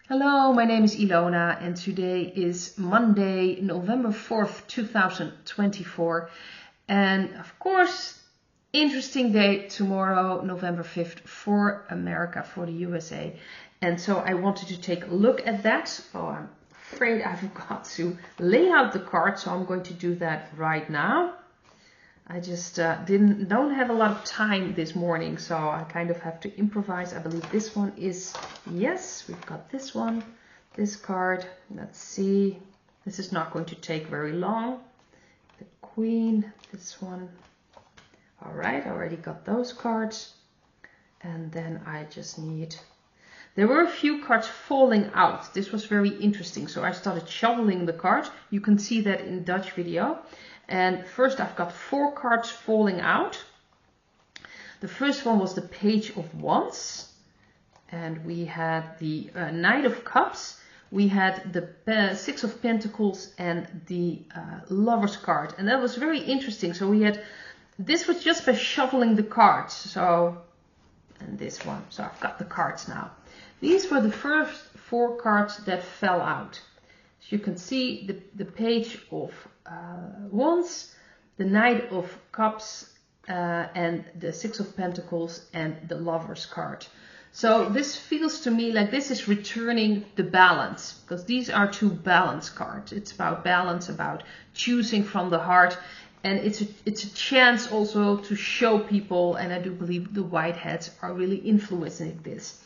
Hello, my name is Ilona and today is Monday, November 4th, 2024. And of course, interesting day tomorrow, November 5th for America, for the USA. And so I wanted to take a look at that. Oh, I'm afraid I forgot to lay out the card, so I'm going to do that right now. I just don't have a lot of time this morning, so I kind of have to improvise. I believe this one is, yes, we've got this one, this card. Let's see. This is not going to take very long. The Queen, this one. All right, I already got those cards. And then I just need, there were a few cards falling out. This was very interesting. So I started shuffling the cards. You can see that in Dutch video. And first I've got 4 cards falling out. The first one was the Page of Wands. And we had the Knight of Cups. We had the 6 of Pentacles and the Lover's card. And that was very interesting. So we had, this was just by shuffling the cards. So, and this one. So I've got the cards now. These were the first 4 cards that fell out. So you can see the Page of Wands, the Knight of Cups, and the 6 of Pentacles and the Lover's card. So this feels to me like this is returning the balance, because these are 2 balance cards. It's about balance, about choosing from the heart, and it's a chance also to show people, and I do believe the Whiteheads are really influencing this.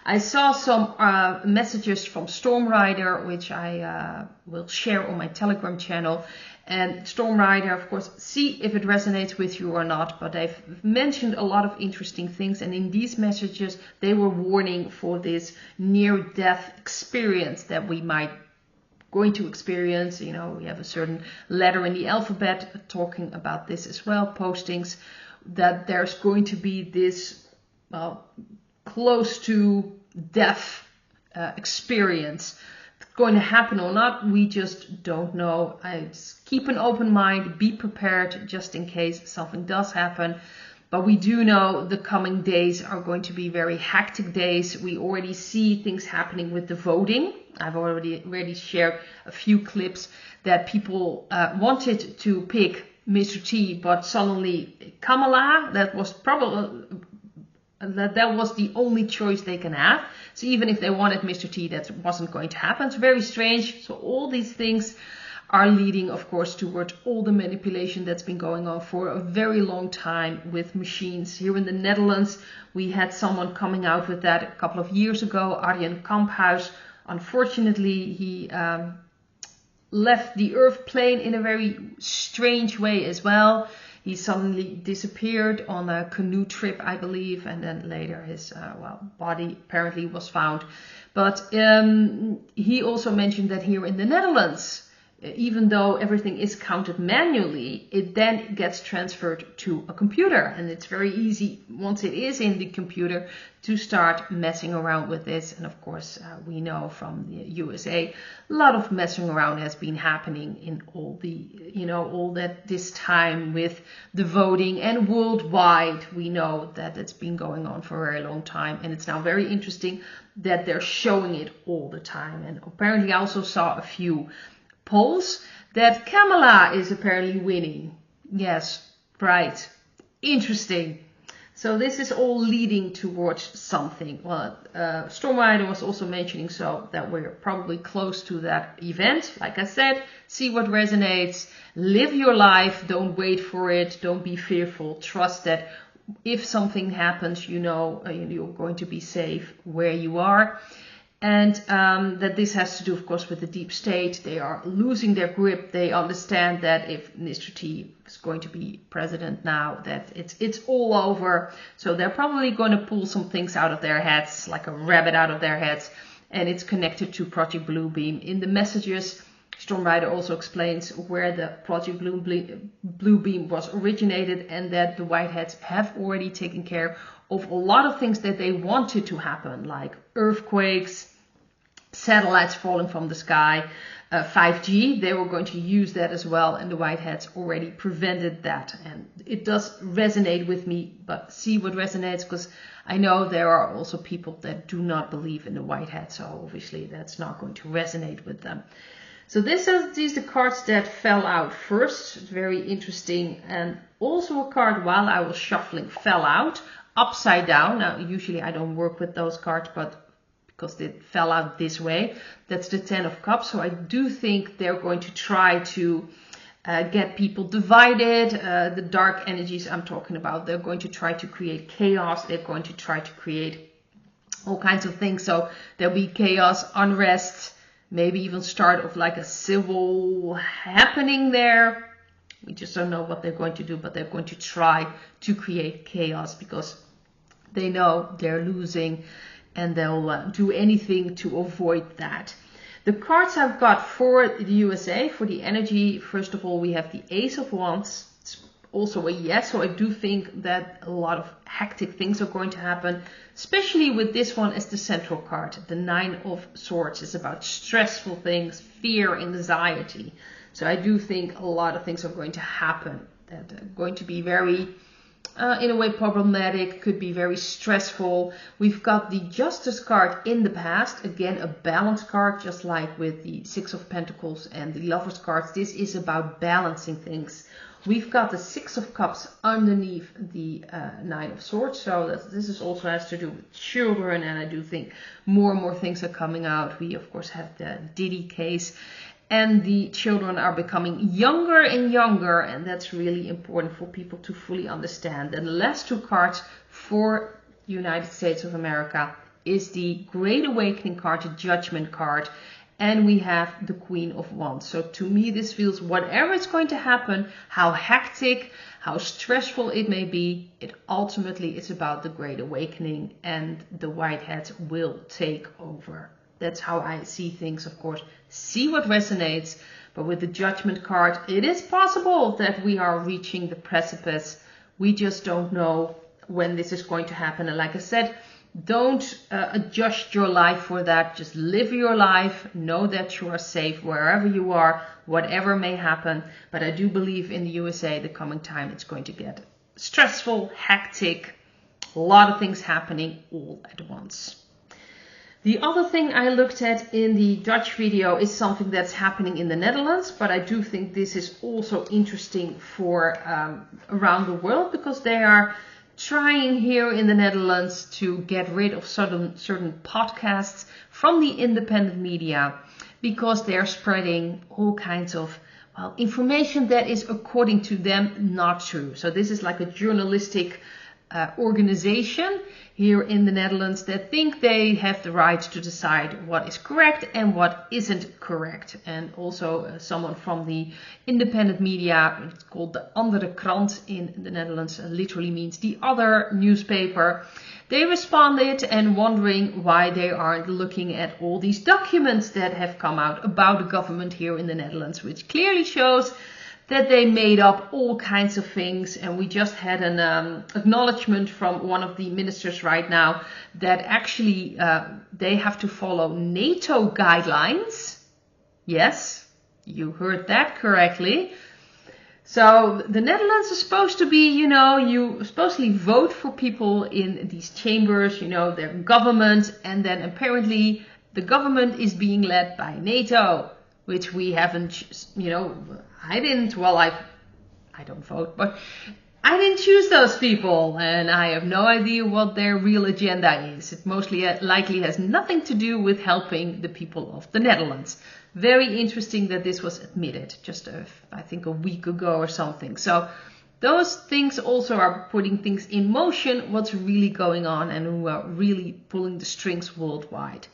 I saw some messages from Storm Rider, which I will share on my Telegram channel. And Storm Rider, of course, see if it resonates with you or not. But they've mentioned a lot of interesting things. And in these messages, they were warning for this near-death experience that we might going to experience. You know, we have a certain letter in the alphabet talking about this as well, postings, that there's going to be this, well, close to death experience. It's going to happen or not, we just don't know. I just keep an open mind, be prepared just in case something does happen. But we do know the coming days are going to be very hectic days. We already see things happening with the voting. I've already shared a few clips that people wanted to pick Mr. T, but suddenly Kamala, that was probably that was the only choice they can have. So even if they wanted Mr. T, that wasn't going to happen. It's very strange. So all these things are leading, of course, towards all the manipulation that's been going on for a very long time with machines. Here in the Netherlands, we had someone coming out with that a couple of years ago, Arjen Kamphuis. Unfortunately, he left the Earth plane in a very strange way as well. He suddenly disappeared on a canoe trip, I believe, and then later his body apparently was found. But he also mentioned that here in the Netherlands, even though everything is counted manually, it then gets transferred to a computer. And it's very easy, once it is in the computer, to start messing around with this. And of course, we know from the USA, a lot of messing around has been happening in all the, all that this time with the voting, and worldwide, we know that it's been going on for a very long time. And it's now very interesting that they're showing it all the time. And apparently I also saw a few polls that Kamala is apparently winning. Yes, right. Interesting. So this is all leading towards something. Well, Storm Rider was also mentioning so that we're probably close to that event. Like I said, see what resonates. Live your life. Don't wait for it. Don't be fearful. Trust that if something happens, you're going to be safe where you are. And that this has to do, of course, with the deep state. They are losing their grip. They understand that if Mr. T is going to be president now, that it's all over. So they're probably going to pull some things out of their heads, like a rabbit out of their heads. And it's connected to Project Bluebeam. In the messages, Storm Rider also explains where the Project Bluebeam was originated, and that the Whiteheads have already taken care of a lot of things that they wanted to happen, like earthquakes, satellites falling from the sky, 5G. They were going to use that as well, and the white hats already prevented that. And it does resonate with me, but see what resonates, because I know there are also people that do not believe in the white hat, so obviously that's not going to resonate with them. So these are the cards that fell out first. Very interesting. And also a card, while I was shuffling, fell out upside down. Now, usually I don't work with those cards, but because they fell out this way, that's the 10 of Cups. So I do think they're going to try to get people divided. The dark energies I'm talking about, they're going to try to create chaos. They're going to try to create all kinds of things. So there'll be chaos, unrest, maybe even start of like a civil happening there. We just don't know what they're going to do, but they're going to try to create chaos because they know they're losing, and they'll do anything to avoid that. The cards I've got for the USA, for the energy, first of all, we have the Ace of Wands. It's also a yes, so I do think that a lot of hectic things are going to happen, especially with this one as the central card. The 9 of Swords is about stressful things, fear, anxiety. So I do think a lot of things are going to happen that are going to be very, in a way, problematic, could be very stressful. We've got the Justice card in the past, again a balance card, just like with the 6 of Pentacles and the Lovers cards. This is about balancing things. We've got the 6 of Cups underneath the 9 of Swords, so this is also has to do with children, and I do think more and more things are coming out. We of course have the Diddy case, and the children are becoming younger and younger, and that's really important for people to fully understand. And the last 2 cards for the United States of America is the Great Awakening card, the Judgment card, and we have the Queen of Wands. So to me, this feels whatever is going to happen, how hectic, how stressful it may be, it ultimately is about the Great Awakening, and the white hats will take over. That's how I see things, of course. See what resonates. But with the Judgment card, it is possible that we are reaching the precipice. We just don't know when this is going to happen. And like I said, don't adjust your life for that. Just live your life. Know that you are safe wherever you are, whatever may happen. But I do believe in the USA, the coming time, it's going to get stressful, hectic, a lot of things happening all at once. The other thing I looked at in the Dutch video is something that's happening in the Netherlands, but I do think this is also interesting for around the world, because they are trying here in the Netherlands to get rid of certain podcasts from the independent media, because they're spreading all kinds of information that is, according to them, not true. So this is like a journalistic organization here in the Netherlands that think they have the right to decide what is correct and what isn't correct. And also someone from the independent media, it's called the Andere Krant in the Netherlands, literally means the other newspaper. They responded and wondering why they aren't looking at all these documents that have come out about the government here in the Netherlands, which clearly shows that they made up all kinds of things. And we just had an acknowledgement from one of the ministers right now that actually they have to follow NATO guidelines. Yes, you heard that correctly. So the Netherlands is supposed to be, you supposedly vote for people in these chambers, their government, and then apparently the government is being led by NATO, which we haven't, I didn't, I don't vote, but I didn't choose those people, and I have no idea what their real agenda is. It mostly likely has nothing to do with helping the people of the Netherlands. Very interesting that this was admitted just, I think, a week ago or something. So those things also are putting things in motion, what's really going on, and who are really pulling the strings worldwide.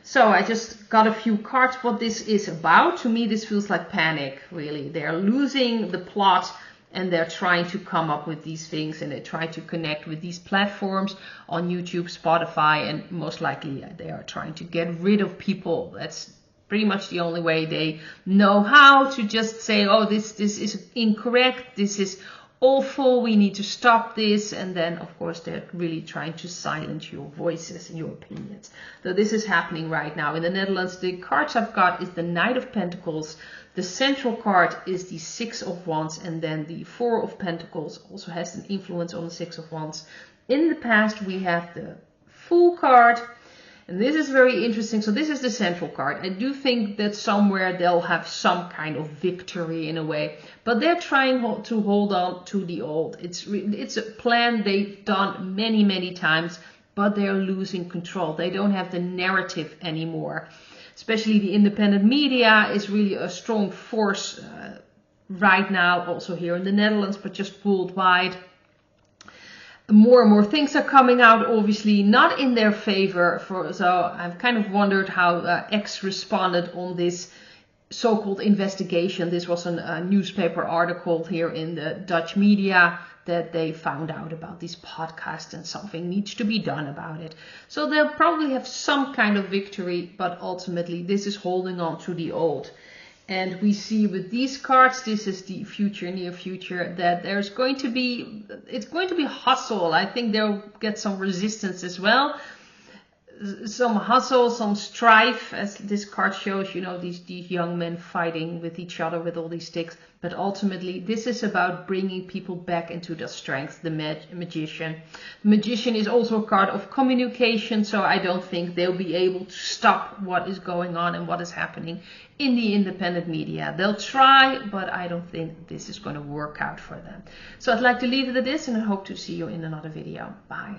So I just got a few cards what this is about. To me, this feels like panic, really. They're losing the plot, and they're trying to come up with these things, and they try to connect with these platforms on YouTube, Spotify, and most likely they are trying to get rid of people. That's pretty much the only way they know how to just say, oh, this is incorrect. This is awful, we need to stop this. And then, of course, they're really trying to silence your voices and your opinions. So this is happening right now. In the Netherlands, the cards I've got is the Knight of Pentacles. The central card is the Six of Wands. And then the Four of Pentacles also has an influence on the Six of Wands. In the past, we have the Fool card. And this is very interesting. So this is the central card. I do think that somewhere they'll have some kind of victory in a way. But they're trying to hold on to the old. It's a plan they've done many, many times. But they're losing control. They don't have the narrative anymore. Especially the independent media is really a strong force right now. Also here in the Netherlands, but just worldwide. More and more things are coming out, obviously not in their favor. So I've kind of wondered how X responded on this so-called investigation. This was a newspaper article here in the Dutch media that they found out about these podcasts and something needs to be done about it. So they'll probably have some kind of victory, but ultimately this is holding on to the old. And we see with these cards, this is the future, near future, that it's going to be hustle. I think they'll get some resistance as well. Some hustle, some strife, as this card shows, you know, these young men fighting with each other with all these sticks. But ultimately, this is about bringing people back into their strength, the magician. The magician is also a card of communication, so I don't think they'll be able to stop what is going on and what is happening in the independent media. They'll try, but I don't think this is going to work out for them. So I'd like to leave it at this, and I hope to see you in another video. Bye.